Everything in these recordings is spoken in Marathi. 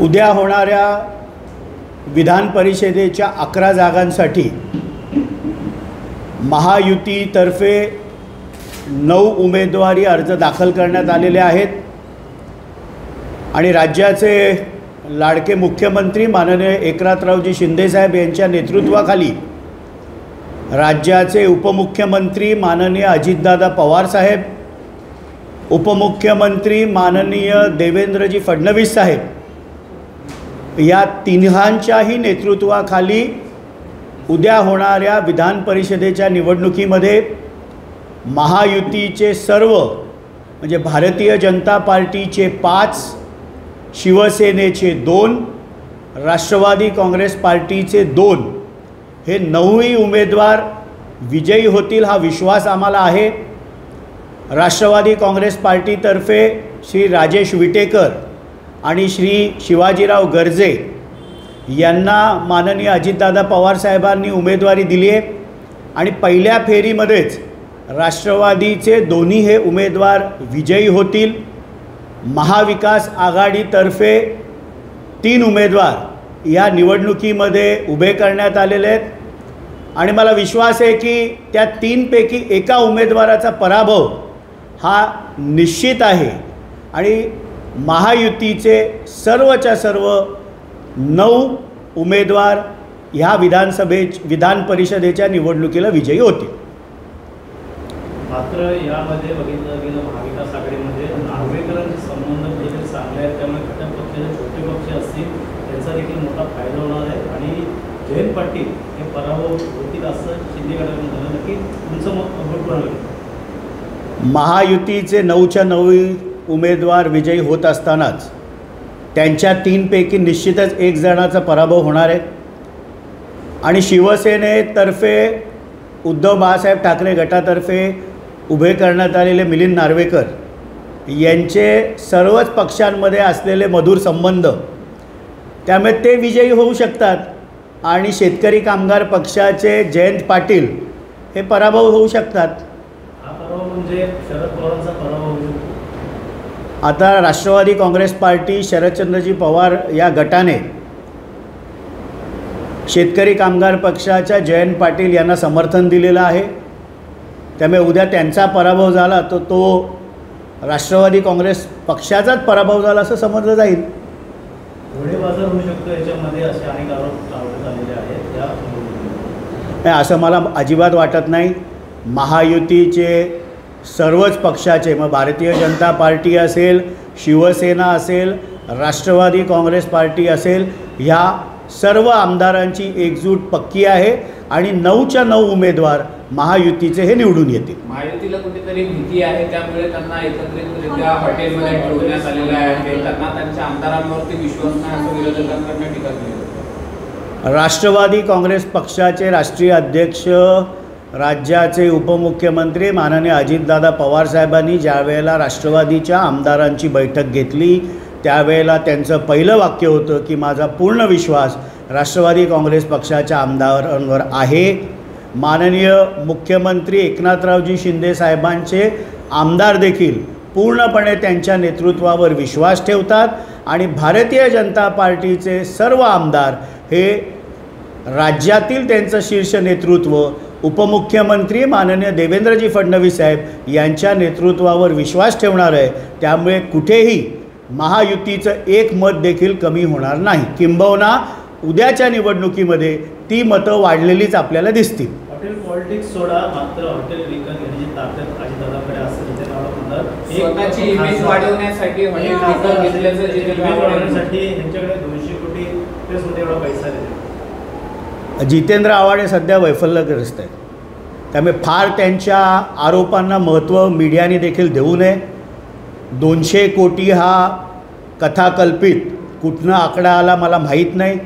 उद्या होणाऱ्या विधान परिषदेच्या 11 जागांसाठी महायुतीतर्फे 9 उमेदवारी अर्ज दाखल करण्यात आलेले आहेत आणि राज्याचे लाडके मुख्यमंत्री माननीय एकनाथरावजी शिंदेसाहेब यांच्या नेतृत्वाखाली राज्याचे उपमुख्यमंत्री माननीय अजितदादा पवार साहेब, उपमुख्यमंत्री माननीय देवेंद्रजी फडणवीस साहेब या तिन्हांच्याही नेतृत्वाखाली उद्या होणाऱ्या विधान परिषदेच्या निवडणुकीमध्ये महायुतीचे सर्व म्हणजे भारतीय जनता पार्टीचे 5, शिवसेनेचे 2, राष्ट्रवादी काँग्रेस पार्टीचे 2 हे 9ही उमेदवार विजयी होतील हा विश्वास आम्हाला आहे। राष्ट्रवादी काँग्रेस पार्टीतर्फे श्री राजेश विटेकर आणि श्री शिवाजीराव गर्जे यांना माननीय अजितदादा पवार साहेबांनी उमेदवारी दिली आहे आणि पहिल्या फेरीमध्येच राष्ट्रवादीचे दोन्ही हे उमेदवार विजयी होतील। महाविकास आघाडीतर्फे 3 उमेदवार या निवडणुकीमध्ये उभे करण्यात आलेले आहेत आणि मला विश्वास आहे की त्या 3 पैकी एका उमेदवाराचा पराभव हा निश्चित आहे आणि महायुतीचे सर्वच्या सर्व 9 उमेदवार ह्या विधान परिषदेच्या निवडणुकीला विजयी होतील। मात्र यामध्ये बघितलं गेलं महाविकास आघाडीमध्ये नार्वेकरांचे संबंध देखील चांगले आहेत, त्यामुळे घटक पक्षाचे छोटे पक्ष असतील त्यांचा देखील मोठा फायदा होणार आहे आणि जयंत पाटील हे पराभव होतील असं शिंदे गटाकडून झालं। नक्की तुमचं मत कोणाला? महायुतीचे 9च्या 9 उमेदवार विजयी होत असतानाच त्यांच्या 3 पैकी निश्चितच 1 जणाचा पराभव होणार आहे आणि शिवसेनेतर्फे उद्धव बाळासाहेब ठाकरे गटातर्फे उभे करण्यात आलेले मिलिंद नार्वेकर यांचे सर्वच पक्षांमध्ये असलेले मधुर संबंध त्यामुळे ते विजयी होऊ शकतात आणि शेतकरी कामगार पक्षाचे जयंत पाटील हे पराभव होऊ शकतात। हा पराभव म्हणजे शरद पवारांचा पराभव होऊ शकतो। आता राष्ट्रवादी काँग्रेस पार्टी शरदचंद्रजी पवार या गटाने शेतकरी कामगार पक्षाच्या जयंत पाटील यांना समर्थन दिलेलं आहे, त्यामुळे उद्या त्यांचा पराभव झाला तर तो राष्ट्रवादी काँग्रेस पक्षाचाच पराभव झाला असं समजलं जाईल। घोडेबाजार होऊ शकतो याच्यामध्ये असे अनेक आरोप लावण्यात आलेले आहेत, नाही असं मला अजिबात वाटत नाही। महायुतीचे सर्वच पक्षाचे मग भारतीय जनता पार्टी असेल, शिवसेना असेल, राष्ट्रवादी काँग्रेस पार्टी असेल, ह्या सर्व आमदारांची एकजूट पक्की आहे आणि 9च्या 9 उमेदवार महायुतीचे हे निवडून येतील। महायुतीला कुठेतरी भीती आहे, त्यामुळे त्यांना एकत्रितरित्या हॉटेलमध्ये ठेवण्यात आलेलं आहे, त्यांना त्यांच्या आमदारांवरती विश्वास नाही असं विरोधकांकडून टीका केली। राष्ट्रवादी काँग्रेस पक्षाचे राष्ट्रीय अध्यक्ष राज्याचे उपमुख्यमंत्री माननीय अजितदादा पवार साहेबांनी ज्या वेळेला राष्ट्रवादीच्या आमदारांची बैठक घेतली त्यावेळेला त्यांचं पहिलं वाक्य होतं की माझा पूर्ण विश्वास राष्ट्रवादी काँग्रेस पक्षाच्या आमदारांवर आहे। माननीय मुख्यमंत्री एकनाथरावजी शिंदे साहेबांचे आमदार देखील पूर्णपणे त्यांच्या नेतृत्वावर विश्वास ठेवतात आणि भारतीय जनता पार्टीचे सर्व आमदार हे राज्यातील त्यांचं शीर्ष नेतृत्व उपमुख्यमंत्री माननीय देवेंद्रजी फडणवीस साहेब यांच्या नेतृत्वावर विश्वास ठेवणार आहे, त्यामुळे कुठेही महायुतीचं एक मत देखील कमी होणार नाही, किंबहुना उद्याच्या निवडणुकीमध्ये ती मतं वाढलेलीच आपल्याला दिसतील। हॉटेल पॉलिटिक्स सोडा, मात्र हॉटेल विकत घेण्याची ताकद अजितदादाकडे असेल, स्वतःची इमेज वाढवण्यासाठी हॉटेल विकत घेतल्याचं त्यांच्याकडे 200 कोटी रुपये एवढा पैसा दिला। जितेंद्र आव्हाड सध्या वैफल्यग्रस्त आहेत, त्यामुळे फार त्यांच्या आरोपांना महत्त्व मीडियाने देखील देऊ नये। 200 कोटी हा कथाकल्पित कुठनं आकडा आला मला माहीत नाही।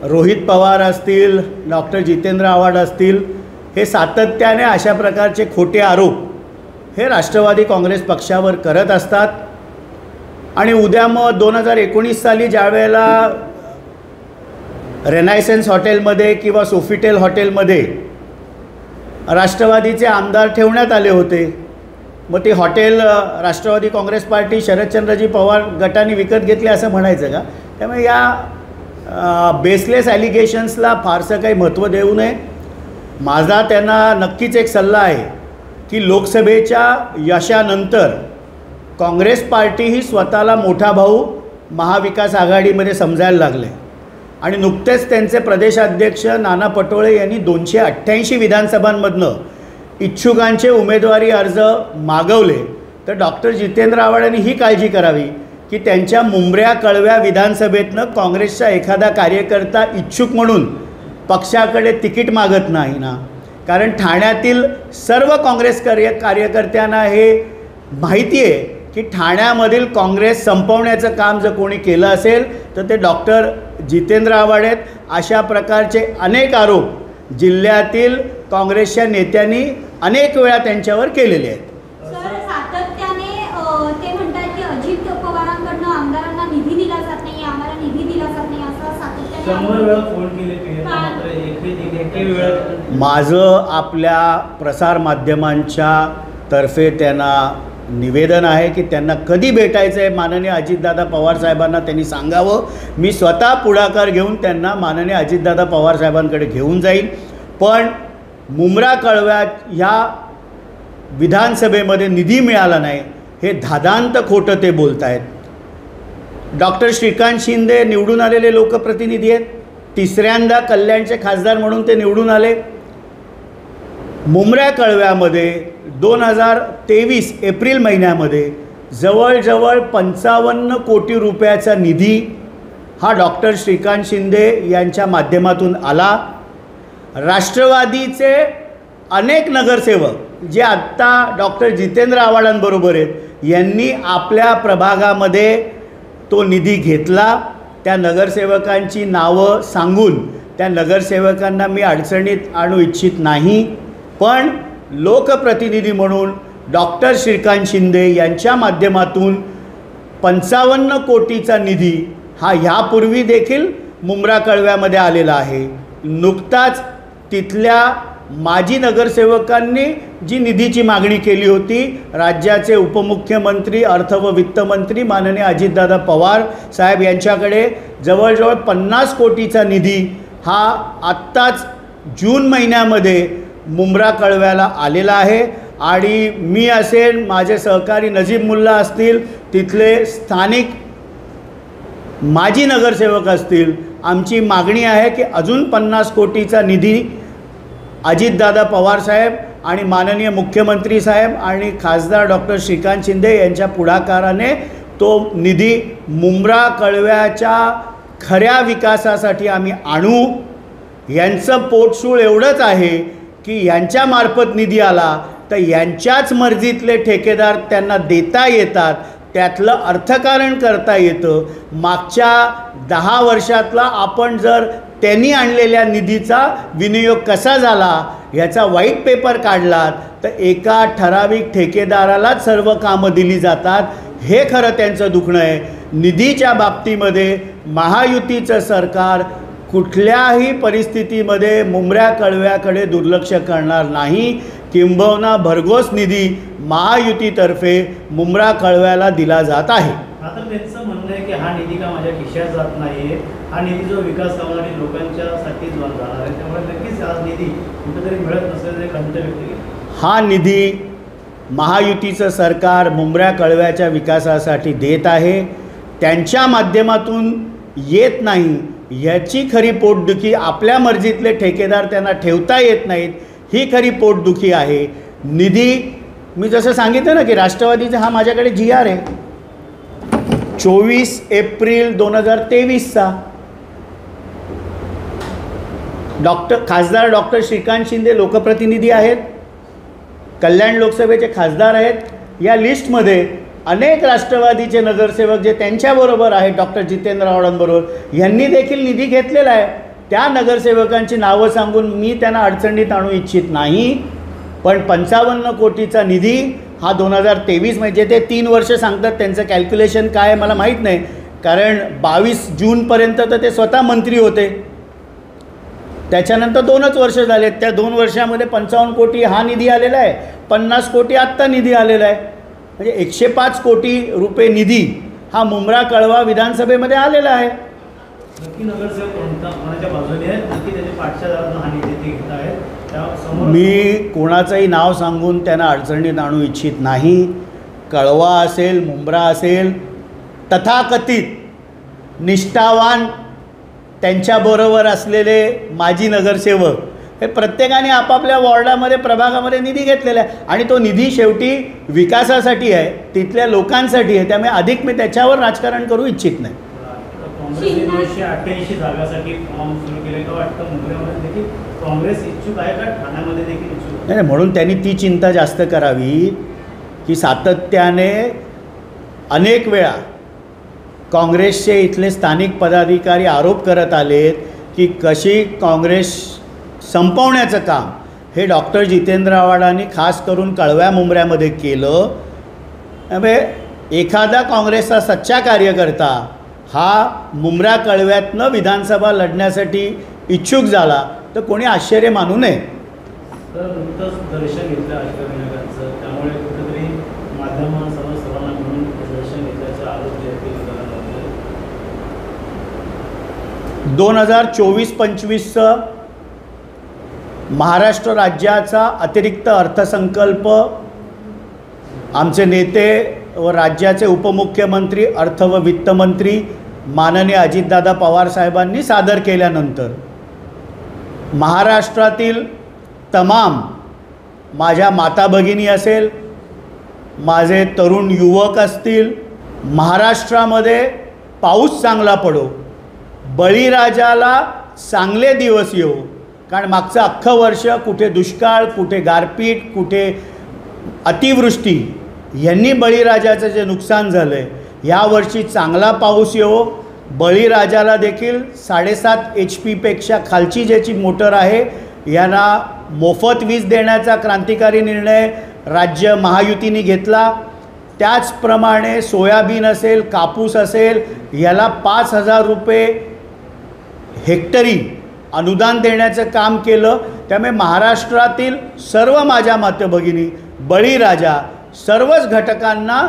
रोहित पवार असतील, डॉक्टर जितेंद्र आव्हाड असतील, हे सातत्याने अशा प्रकारचे खोटे आरोप हे राष्ट्रवादी काँग्रेस पक्षावर करत असतात आणि उद्या मग 2019 साली ज्या वेळेला रेनायसेन्स हॉटेलमध्ये किंवा सोफिटेल हॉटेलमध्ये राष्ट्रवादीचे आमदार ठेवण्यात आले होते, मग ते हॉटेल राष्ट्रवादी काँग्रेस पार्टी शरदचंद्रजी पवार गटाने विकत घेतले असं म्हणायचं का? त्यामुळे या बेसलेस ॲलिगेशन्सला फारसं काही महत्त्व देऊ नये. माझा त्यांना नक्कीच एक सल्ला आहे की लोकसभेच्या यशानंतर काँग्रेस पार्टी ही स्वतःला मोठा भाऊ महाविकास आघाडीमध्ये समजायला लागले आणि नुकतेच त्यांचे प्रदेशाध्यक्ष नाना पटोळे यांनी 288 विधानसभांमधनं इच्छुकांचे उमेदवारी अर्ज मागवले. तर डॉक्टर जितेंद्र आव्हाडांनी ही काळजी करावी की त्यांच्या मुंबऱ्या कळव्या विधानसभेतनं काँग्रेसचा एखादा कार्यकर्ता इच्छुक म्हणून पक्षाकडे तिकीट मागत नाही ना. कारण ठाण्यातील सर्व काँग्रेस कार्यकर्त्यांना हे माहिती आहे की ठाण्यामधील काँग्रेस संपवण्याचं काम जर कोणी केलं असेल तर ते डॉक्टर जितेंद्र आव्हाड आहेत. अशा प्रकारचे अनेक आरोप जिल्ह्यातील काँग्रेसच्या नेत्यांनी अनेक वेळा त्यांच्यावर केलेले आहेत. सर, सातत्याने ते म्हणतात की अजित पवारांकडनं आमदारांना निधी दिला जात नाही, आम्हाला निधी दिला जात नाही, असं सातत्याने 100 वेळा फोन केले मात्र एकही वेळा. माझं आपल्या प्रसारमाध्यमांच्या तर्फे त्यांना निवेदन आहे की त्यांना कधी भेटायचं आहे माननीय अजितदादा पवारसाहेबांना त्यांनी सांगावं. मी स्वतः पुढाकार घेऊन त्यांना माननीय अजितदादा पवारसाहेबांकडे घेऊन जाईल. पण मुंब्रा कळव्यात ह्या विधानसभेमध्ये निधी मिळाला नाही हे धादांत खोटं ते बोलत आहेत. डॉक्टर श्रीकांत शिंदे निवडून आलेले लोकप्रतिनिधी आहेत. तिसऱ्यांदा कल्याणचे खासदार म्हणून ते निवडून आले. मुंब्रा कळव्यामध्ये 2023 एप्रिल महिन्यामध्ये जवळजवळ 55 कोटी रुपयाचा निधी हा डॉक्टर श्रीकांत शिंदे यांच्या माध्यमातून आला. राष्ट्रवादीचे अनेक नगरसेवक जे आत्ता डॉक्टर जितेंद्र आव्हाडांबरोबर आहेत यांनी आपल्या प्रभागामध्ये तो निधी घेतला. त्या नगरसेवकांची नावं सांगून त्या नगरसेवकांना मी अडचणीत आणू इच्छित नाही. पण लोकप्रतिनिधी म्हणून डॉक्टर श्रीकांत शिंदे यांच्या माध्यमातून 55 कोटीचा निधी हा ह्यापूर्वी देखील मुंब्रा कळव्यामध्ये आलेला आहे. नुकताच तिथल्या माजी नगरसेवकांनी जी निधीची मागणी केली होती राज्याचे उपमुख्यमंत्री अर्थ व वित्तमंत्री माननीय अजितदादा पवार साहेब यांच्याकडे जवळजवळ 50 कोटीचा निधी हा आत्ताच जून महिन्यामध्ये मुंब्रा कळव्याला आलेला आहे. आणि मी असेल, माझे सहकारी नजीब मुल्ला असतील, तिथले स्थानिक माजी नगरसेवक असतील, आमची मागणी आहे की अजून 50 कोटीचा निधी अजितदादा पवारसाहेब आणि माननीय मुख्यमंत्री साहेब आणि खासदार डॉक्टर श्रीकांत शिंदे यांच्या पुढाकाराने तो निधी मुंब्रा कळव्याच्या खऱ्या विकासासाठी आम्ही आणू. यांचं पोटशूळ एवढंच आहे की यांच्यामार्फत निधी आला तर यांच्याच मर्जीतले ठेकेदार त्यांना देता येतात, त्यातलं अर्थकारण करता येतं. मागच्या 10 वर्षातला आपण जर त्यांनी आणलेल्या निधीचा विनियोग कसा झाला ह्याचा व्हाईट पेपर काढलात तर एका ठराविक ठेकेदारालाच सर्व कामं दिली जातात. हे खरं त्यांचं दुखणं आहे. निधीच्या बाबतीमध्ये महायुतीचं सरकार कुठल्याही परिस्थितीमध्ये मुंब्रा कळव्याकडे दुर्लक्ष करणार नाही. किंबहुना भरघोस निधी महायुतीतर्फे मुंब्रा कळव्याला दिला जात आहे. आता त्यांचं म्हणणं आहे की हा निधी का माझ्या खिशात जात नाही, हा निधी जो विकास कामासाठी लोकांच्यासाठीच जाणार आहे, त्यामुळे नक्कीच हा निधी कुठेतरी मिळत नसल्याचे खंत व्यक्त केली. हा निधी महायुतीचं सरकार मुंब्रा कळव्याच्या विकासासाठी देत आहे. त्यांच्या माध्यमातून येत नाही याची खरी पोटदुखी, आपल्या मर्जीतले ठेकेदार त्यांना ठेवता येत नाहीत ही खरी पोटदुखी आहे. निधी मी जसं सांगितलं ना की राष्ट्रवादीचा हा माझ्याकडे GR आहे 24 एप्रिल 2023चा. खासदार डॉक्टर श्रीकांत शिंदे लोकप्रतिनिधी आहेत, कल्याण लोकसभेचे खासदार आहेत. या लिस्टमध्ये अनेक राष्ट्रवादीचे नगरसेवक जे त्यांच्याबरोबर आहेत डॉक्टर जितेंद्र आव्हाडांबरोबर यांनी देखील निधी घेतलेला आहे. त्या नगरसेवकांची नावं सांगून मी त्यांना अडचणीत आणू इच्छित नाही. पण 55 कोटीचा निधी हा 2023 म्हणजे ते 3 वर्ष सांगतात. त्यांचं कॅल्क्युलेशन काय आहे मला माहीत नाही, कारण 22 जूनपर्यंत तर ते स्वतः मंत्री होते. त्याच्यानंतर 2च वर्ष झालेत. त्या 2 वर्षामध्ये 55 कोटी हा निधी आलेला आहे, 50 कोटी आत्ता निधी आलेला आहे. म्हणजे 105 कोटी रुपये निधी हा मुंब्रा कळवा विधानसभेमध्ये आलेला आहे. नक्की नगरसेवक कोणाच्या बाजूने आहेत, नक्की त्याच्या पाठच्या हा निधी ते घेत आहेत, त्यासमोर मी कोणाचंही नाव सांगून त्यांना अडचणीत आणू इच्छित नाही. कळवा असेल, मुंब्रा असेल, तथाकथित निष्ठावान त्यांच्याबरोबर असलेले माजी नगरसेवक हे प्रत्येकाने आपापल्या वॉर्डामध्ये प्रभागामध्ये निधी घेतलेला आहे आणि तो निधी शेवटी विकासासाठी आहे, तिथल्या लोकांसाठी आहे. त्यामुळे अधिक मी त्याच्यावर राजकारण करू इच्छित नाही. काँग्रेसने 288 जागासाठी फॉर्म सुरू केले का वाटतं? मुंबईमध्ये देखील काँग्रेस इच्छुक आहे का? ठाण्यामध्ये देखील इच्छुक आहे? नाही, म्हणून त्यांनी ती चिंता जास्त करावी की सातत्याने अनेक वेळा काँग्रेसचे इथले स्थानिक पदाधिकारी आरोप करत आलेत की कशी काँग्रेस संपवण्याचं काम हे डॉक्टर जितेंद्र आव्हाडांनी खास करून कळव्या मुंब्र्यामध्ये केलं. त्यामुळे एखादा काँग्रेसचा सच्चा कार्यकर्ता हा मुंब्रा कळव्यातनं विधानसभा लढण्यासाठी इच्छुक झाला तर कोणी आश्चर्य मानू नये. तर नुकतंच दर्शन घेतलं अष्टविनायकांचं, त्यामुळे कुठेतरी माध्यमांसह सर्वांना मिळून दर्शन घेतल्याचा आरोप जे आहे ते करण्यात आले. 2024-25चं महाराष्ट्र राज्याचा अतिरिक्त अर्थसंकल्प आमचे नेते व राज्याचे उपमुख्यमंत्री अर्थ व वित्तमंत्री माननीय अजितदादा पवार साहेबांनी सादर केल्यानंतर महाराष्ट्रातील तमाम माझ्या माता भगिनी असेल, माझे तरुण युवक असतील, महाराष्ट्रामध्ये पाऊस चांगला पडो, बळीराजाला चांगले दिवस येऊ. कारण मागचं अख्खं वर्ष कुठे दुष्काळ, कुठे गारपीट, कुठे अतिवृष्टी यांनी बळीराजाचं जे नुकसान झालं आहे, यावर्षी चांगला पाऊस येवो. बळीराजाला देखील 7.5 HP खालची ज्याची मोटर आहे यांना मोफत वीज देण्याचा क्रांतिकारी निर्णय राज्य महायुतीने घेतला. त्याचप्रमाणे सोयाबीन असेल, कापूस असेल याला 5,000 रुपये हेक्टरी अनुदान देण्याचं काम केलं. त्यामुळे महाराष्ट्रातील सर्व माझ्या मातभगिनी, बळीराजा, सर्वच घटकांना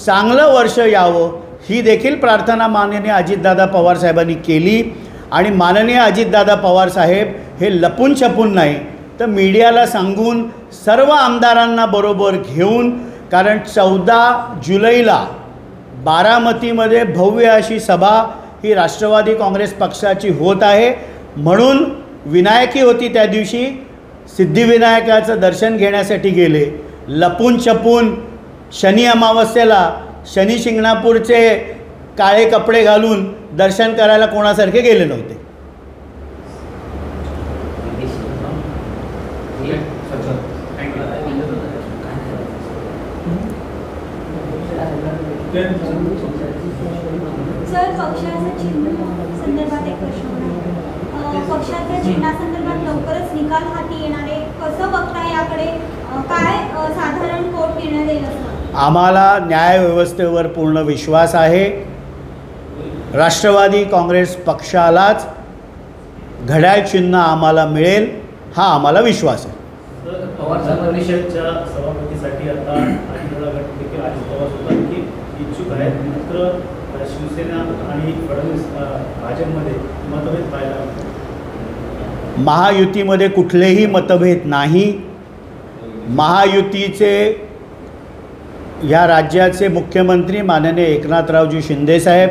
चांगलं वर्ष यावं ही देखील प्रार्थना माननीय अजितदादा पवार साहेबांनी केली. आणि माननीय अजितदादा पवार साहेब हे लपून छपून नाही तर मीडियाला सांगून सर्व आमदारांना बरोबर घेऊन, कारण 14 जुलैला बारामतीमध्ये भव्य अशी सभा ही राष्ट्रवादी काँग्रेस पक्षाची होत आहे. म्हणून विनायकी होती त्या दिवशी, सिद्धिविनायकाचं दर्शन घेण्यासाठी गेले. लपून छपून शनी अमावस्येला शनी शिंगणापूरचे काळे कपडे घालून दर्शन करायला कोणासारखे गेले नव्हते. सर, पक्षाच्या चिन्ह संदर्भात एक प्रश्न आहे. पक्षाच्या चिन्हासंदर्भात लवकरच निकाल हाती येणार आहे, कसं बघता याकडे? काय साधारण कोर्ट निर्णय देईल असं? आम्हाला न्यायव्यवस्थेवर पूर्ण विश्वास आहे. राष्ट्रवादी काँग्रेस पक्षालाच घड्याळ चिन्ह आम्हाला मिळेल हा आम्हाला विश्वास आहे. पवार परिषदच्या सभापतीसाठी आता अजितदादा गट देखील अजित पवार सुद्धा देखील इच्छुक आहेत. मात्र शिवसेना आणि फडणवीस भाजपमध्ये मतभेद पाहायला महायुतीमध्ये कुठलेही मतभेद नाही. महायुतीचे या राज्याचे मुख्यमंत्री माननीय एकनाथरावजी शिंदेसाहेब,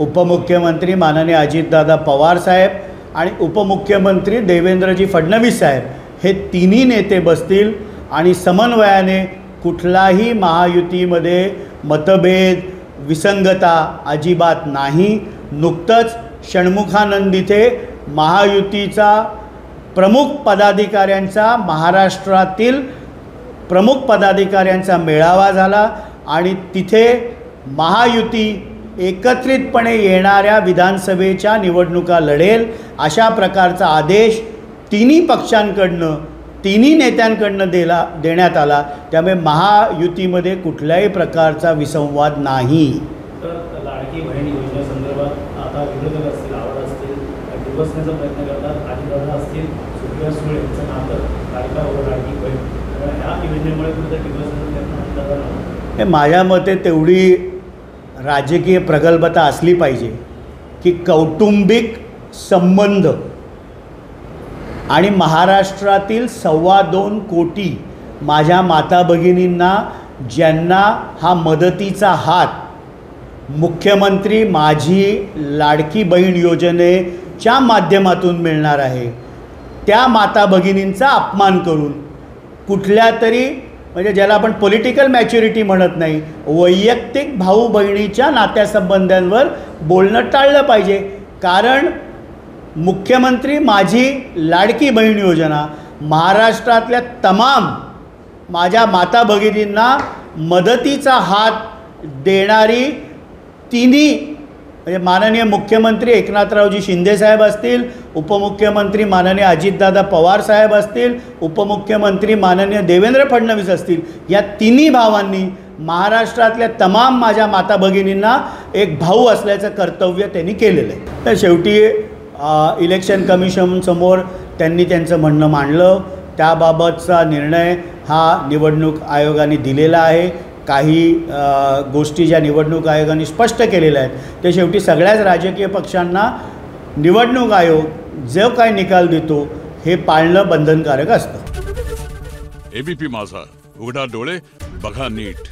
उपमुख्यमंत्री माननीय अजितदादा पवार साहेब आणि उपमुख्यमंत्री देवेंद्रजी फडणवीस साहेब हे तिन्ही नेते बसतील आणि समन्वयाने कुठलाही महायुतीमध्ये मतभेद विसंगता अजिबात नाही. नुकतंच षण्मुखानंद इथे महायुतीचा प्रमुख पदाधिकाऱ्यांचा, महाराष्ट्रातील प्रमुख पदाधिकाऱ्यांचा मेळावा झाला आणि तिथे महायुती एकत्रितपणे येणाऱ्या विधानसभेच्या निवडणुका लढेल अशा प्रकारचा आदेश तिन्ही पक्षांकडनं, तिन्ही नेत्यांकडनं देण्यात आला. त्यामुळे महायुतीमध्ये कुठल्याही प्रकारचा विसंवाद नाही. तर लाडकी बहीण योजनेसंदर्भात आता विरोधक असतील, आवड असतील, दिवसण्याचा प्रयत्न करतात. अजितदादा असतील, सुप्रिया सुळे यांचं नातं लाडका व लाडकी बहीण, ह्या योजनेमुळे कुठं दिवसण्याचा प्रयत्न अजितदादा हे माझ्या मते तेवढी राजकीय प्रगल्भता असली पाहिजे की कौटुंबिक संबंध आणि महाराष्ट्रातील 2.25 कोटी माझ्या माता भगिनींना ज्यांना हा मदतीचा हात मुख्यमंत्री माझी लाडकी बहीण योजनेच्या माध्यमातून मिळणार आहे, त्या माता भगिनींचा अपमान करून कुठल्या तरी म्हणजे ज्याला आपण पॉलिटिकल मॅच्युरिटी म्हणत नाही, वैयक्तिक भाऊ बहिणीच्या नात्यासंबंधांवर बोलणं टाळलं पाहिजे. कारण मुख्यमंत्री माझी लाडकी बहीण योजना महाराष्ट्रातल्या तमाम माझ्या माता भगिनींना मदतीचा हात देणारी तिन्ही म्हणजे माननीय मुख्यमंत्री एकनाथरावजी शिंदेसाहेब असतील, उपमुख्यमंत्री माननीय अजितदादा पवार साहेब असतील, उपमुख्यमंत्री माननीय देवेंद्र फडणवीस असतील, या तिन्ही भावांनी महाराष्ट्रातल्या तमाम माझ्या माता भगिनींना एक भाऊ असल्याचं कर्तव्य त्यांनी केलेलं आहे. तर शेवटी इलेक्शन कमिशनसमोर त्यांनी त्यांचं म्हणणं मांडलं. त्याबाबतचा निर्णय हा निवडणूक आयोगाने दिलेला आहे. काही गोष्टी ज्या निवडणूक आयोगाने स्पष्ट केलेल्या आहेत ते शेवटी सगळ्याच राजकीय पक्षांना निवडणूक आयोग जो काय निकाल देतो हे पाळणं बंधनकारक असतं. एबीपी माझा, उघडा डोळे बघा नीट.